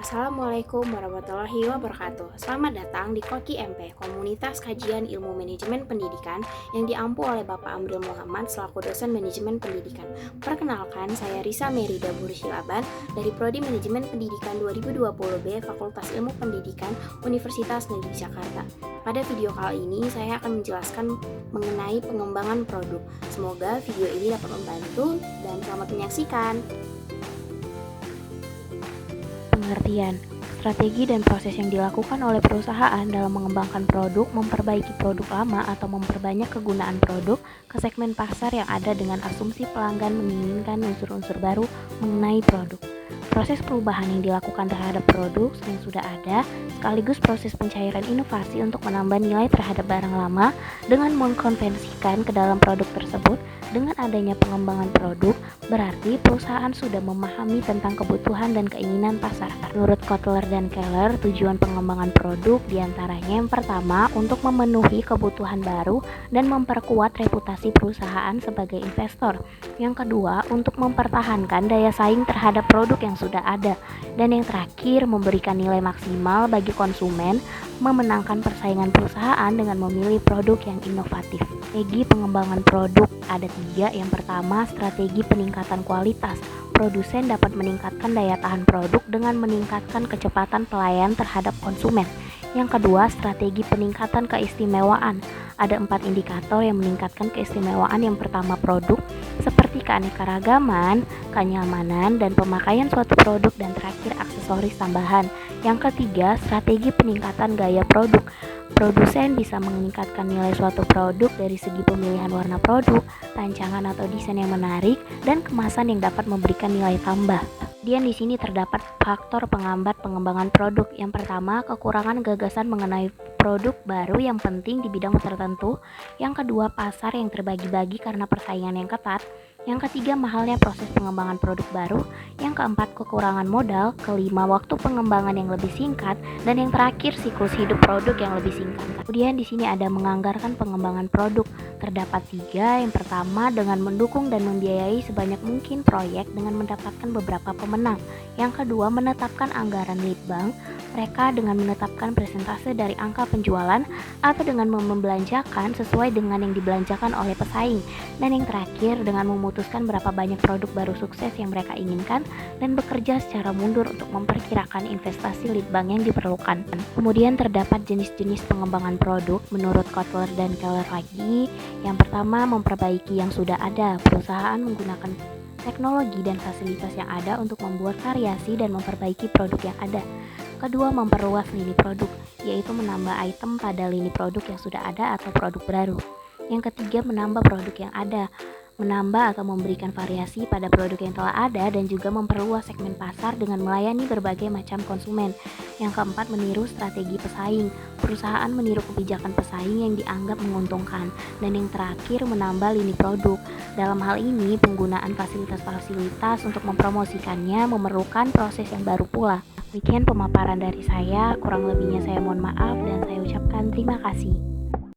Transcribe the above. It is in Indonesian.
Assalamualaikum warahmatullahi wabarakatuh. Selamat datang di Koki MP, Komunitas Kajian Ilmu Manajemen Pendidikan yang diampu oleh Bapak Amril Muhammad selaku dosen manajemen pendidikan. Perkenalkan, saya Risa Merida Bursilaban dari Prodi Manajemen Pendidikan 2020B Fakultas Ilmu Pendidikan Universitas Negeri Jakarta. Pada video kali ini, saya akan menjelaskan mengenai pengembangan produk. Semoga video ini dapat membantu dan selamat menyaksikan. Pengertian, strategi dan proses yang dilakukan oleh perusahaan dalam mengembangkan produk, memperbaiki produk lama atau memperbanyak kegunaan produk ke segmen pasar yang ada dengan asumsi pelanggan menginginkan unsur-unsur baru mengenai produk. Proses perubahan yang dilakukan terhadap produk yang sudah ada, sekaligus proses pencairan inovasi untuk menambah nilai terhadap barang lama dengan mengkonversikan ke dalam produk tersebut. Dengan adanya pengembangan produk, berarti perusahaan sudah memahami tentang kebutuhan dan keinginan pasar. Menurut Kotler dan Keller, tujuan pengembangan produk diantaranya yang pertama untuk memenuhi kebutuhan baru dan memperkuat reputasi perusahaan sebagai investor. Yang kedua, untuk mempertahankan daya saing terhadap produk yang sudah ada. Dan yang terakhir, memberikan nilai maksimal bagi konsumen, memenangkan persaingan perusahaan dengan memilih produk yang inovatif. Strategi pengembangan produk ada 3. Yang pertama, strategi peningkatan kualitas. Produsen dapat meningkatkan daya tahan produk dengan meningkatkan kecepatan pelayanan terhadap konsumen. Yang kedua, strategi peningkatan keistimewaan. Ada 4 indikator yang meningkatkan keistimewaan. Yang pertama, produk, seperti keanekaragaman, kenyamanan, dan pemakaian suatu produk, dan terakhir aksesoris tambahan. Yang ketiga, strategi peningkatan gaya produk. Produsen bisa meningkatkan nilai suatu produk dari segi pemilihan warna produk, rancangan atau desain yang menarik, dan kemasan yang dapat memberikan nilai tambah. Kemudian di sini terdapat faktor penghambat pengembangan produk. Yang pertama, kekurangan gagasan mengenai produk baru yang penting di bidang tertentu. Yang kedua, pasar yang terbagi-bagi karena persaingan yang ketat. Yang ketiga, mahalnya proses pengembangan produk baru. Yang keempat, kekurangan modal. Kelima, waktu pengembangan yang lebih singkat. Dan yang terakhir, siklus hidup produk yang lebih singkat. Kemudian di sini ada menganggarkan pengembangan produk. Terdapat 3. Yang pertama, dengan mendukung dan membiayai sebanyak mungkin proyek dengan mendapatkan beberapa pemenang. Yang kedua, menetapkan anggaran lead bank. Mereka dengan menetapkan presentase dari angka penjualan atau dengan membelanjakan sesuai dengan yang dibelanjakan oleh pesaing. Dan yang terakhir, dengan memutuskan berapa banyak produk baru sukses yang mereka inginkan dan bekerja secara mundur untuk memperkirakan investasi lead bank yang diperlukan. Kemudian terdapat jenis-jenis pengembangan produk menurut Kotler dan Keller lagi. Yang pertama, memperbaiki yang sudah ada. Perusahaan menggunakan teknologi dan fasilitas yang ada untuk membuat variasi dan memperbaiki produk yang ada. Kedua, memperluas lini produk, yaitu menambah item pada lini produk yang sudah ada atau produk baru. Yang ketiga, menambah produk yang ada, menambah atau memberikan variasi pada produk yang telah ada dan juga memperluas segmen pasar dengan melayani berbagai macam konsumen. Yang keempat, meniru strategi pesaing. Perusahaan meniru kebijakan pesaing yang dianggap menguntungkan. Dan yang terakhir, menambah lini produk. Dalam hal ini, penggunaan fasilitas-fasilitas untuk mempromosikannya memerlukan proses yang baru pula. Demikian pemaparan dari saya, kurang lebihnya saya mohon maaf dan saya ucapkan terima kasih.